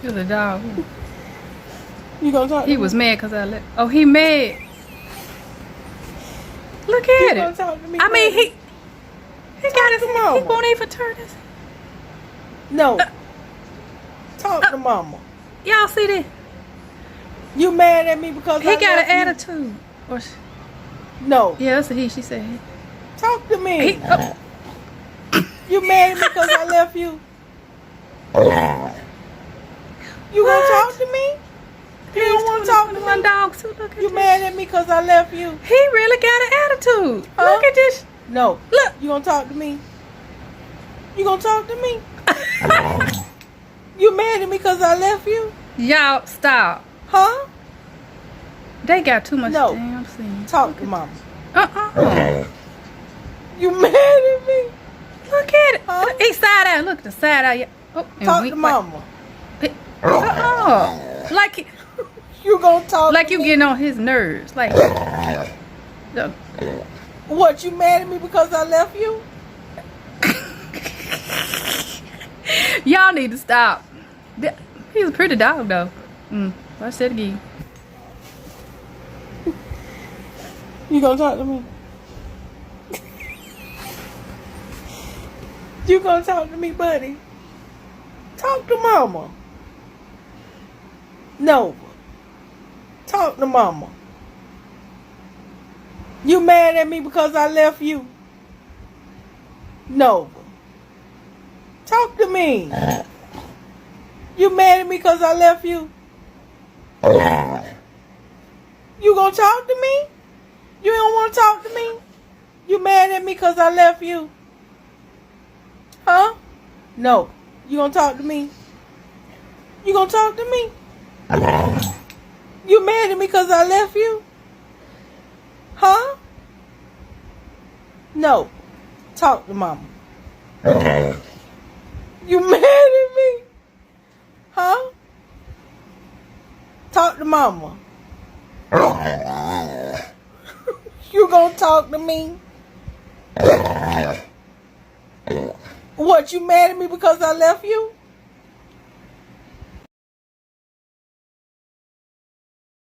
was a dog. You gonna talk to He me? was mad because I left. Oh, he mad. Look at gonna it. talk to me, I mean, baby? he got his. to He mama. won't even turn his. No. Talk to mama. Y'all see that? You mad at me because He I got left an you? attitude. Or No. yeah, that's a he. She said. Talk to me. He, oh, You mad at me because I left you? You gonna What? talk to me? You don't want to talk to one me? dog too. Look at You this. mad at me because I left you? He really got an attitude. Huh? Look at this. No. Look. You gonna talk to me? You gonna talk to me? You mad at me because I left you? Y'all stop. Huh? They got too much No. damn sense. Talk to mama. You mad at me? Look at it. Huh? He side out. Look at the side out. Yeah. Oh, and Talk we- to mama. Like You gonna talk like to you me? getting on his nerves. Like look. What, you mad at me because I left you? Y'all need to stop. He's a pretty dog though. I said it again. You gonna talk to me? You gonna talk to me, buddy? Talk to mama. No. Talk to mama. You mad at me because I left you? No. Talk to me. You mad at me because I left you? You gonna talk to me? You don't want to talk to me? You mad at me because I left you? Huh? No. You gonna talk to me? You gonna talk to me? You mad at me because I left you? Huh? No. Talk to mama. You mad at me? Huh? Talk to mama. You gonna talk to me? What, you mad at me because I left you?